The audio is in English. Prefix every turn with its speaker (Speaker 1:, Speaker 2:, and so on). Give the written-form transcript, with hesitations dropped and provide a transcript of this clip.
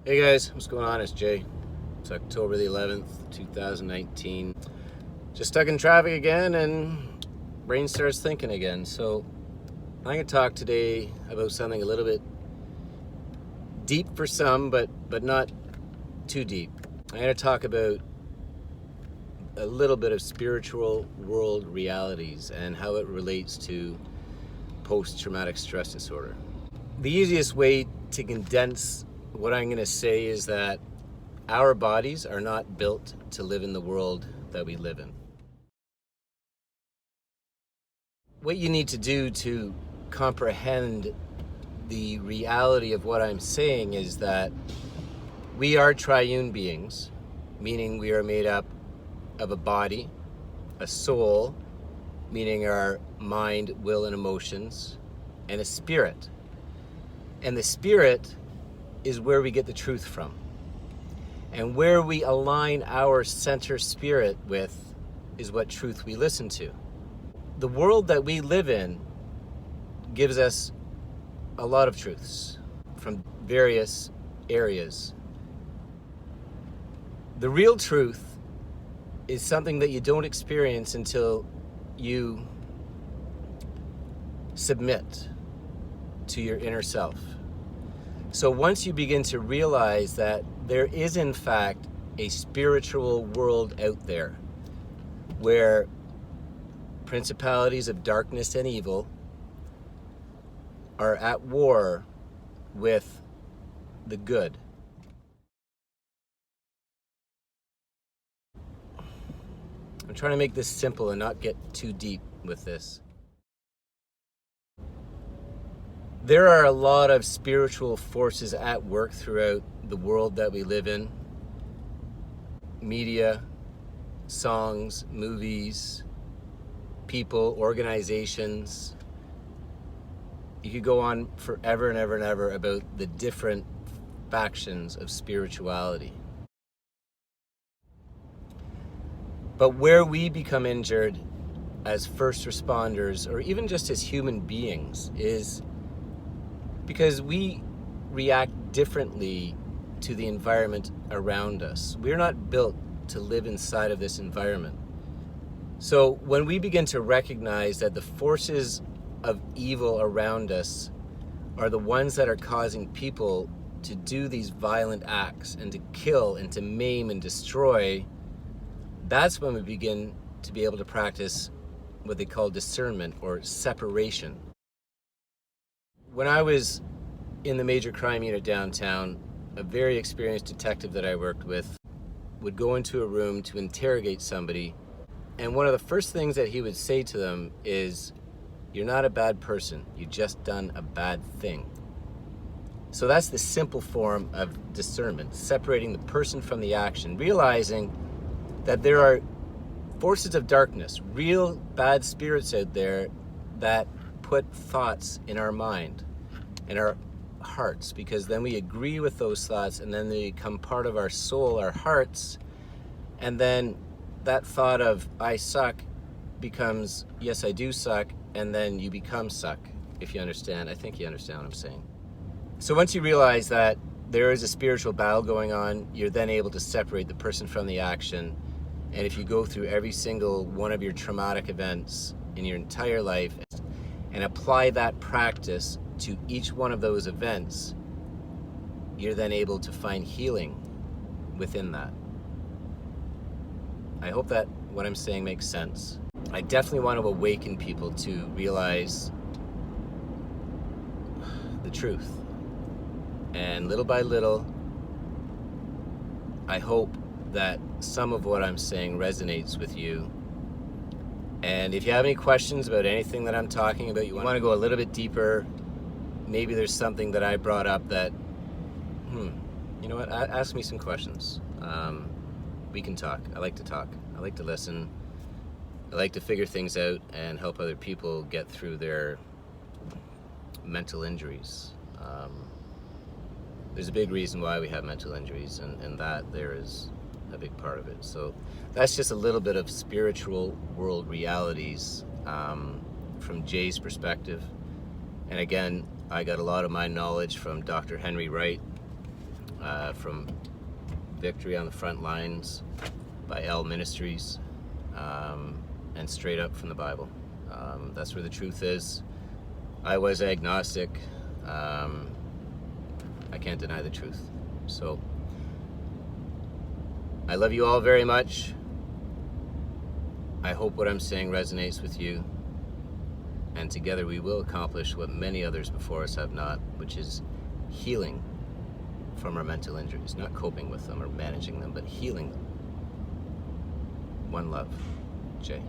Speaker 1: Hey guys, what's going on? It's Jay. It's October the 11th, 2019. Just stuck in traffic again and brain starts thinking again. So I'm going to talk today about something a little bit deep for some, but not too deep. I'm going to talk about a little bit of spiritual world realities and how it relates to post-traumatic stress disorder. The easiest way to condense what I'm going to say is that our bodies are not built to live in the world that we live in. What you need to do to comprehend the reality of what I'm saying is that we are triune beings, meaning we are made up of a body, a soul, meaning our mind, will, and emotions, and a spirit. And the spirit is where we get the truth from. And where we align our center spirit with is what truth we listen to. The world that we live in gives us a lot of truths from various areas. The real truth is something that you don't experience until you submit to your inner self. So once you begin to realize that there is in fact a spiritual world out there where principalities of darkness and evil are at war with the good. I'm trying to make this simple and not get too deep with this. There are a lot of spiritual forces at work throughout the world that we live in. Media, songs, movies, people, organizations. You could go on forever and ever and ever about the different factions of spirituality. But where we become injured as first responders, or even just as human beings, is because we react differently to the environment around us. We're not built to live inside of this environment. So when we begin to recognize that the forces of evil around us are the ones that are causing people to do these violent acts and to kill and to maim and destroy, that's when we begin to be able to practice what they call discernment or separation. When I was in the major crime unit downtown, a very experienced detective that I worked with would go into a room to interrogate somebody, and one of the first things that he would say to them is, "You're not a bad person, you just done a bad thing." So that's the simple form of discernment, separating the person from the action, realizing that there are forces of darkness, real bad spirits out there that put thoughts in our mind, in our hearts, because then we agree with those thoughts and then they become part of our soul, our hearts, and then that thought of "I suck" becomes "yes, I do suck," and then you become suck, if you understand. I think you understand what I'm saying. So once you realize that there is a spiritual battle going on, you're then able to separate the person from the action. And if you go through every single one of your traumatic events in your entire life and apply that practice to each one of those events, you're then able to find healing within that. I hope that what I'm saying makes sense. I definitely want to awaken people to realize the truth. And little by little, I hope that some of what I'm saying resonates with you. And if you have any questions about anything that I'm talking about, you want to go a little bit deeper, maybe there's something that I brought up that, you know what, ask me some questions. We can talk. I like to talk. I like to listen. I like to figure things out and help other people get through their mental injuries. There's a big reason why we have mental injuries, and that there is a big part of it. So that's just a little bit of spiritual world realities from Jay's perspective. And again, I got a lot of my knowledge from Dr. Henry Wright, from Victory on the Front Lines by L Ministries, and straight up from the Bible. That's where the truth is. I was agnostic. I can't deny the truth. So I love you all very much. I hope what I'm saying resonates with you. And together we will accomplish what many others before us have not, which is healing from our mental injuries. Not coping with them or managing them, but healing them. One love. Jay.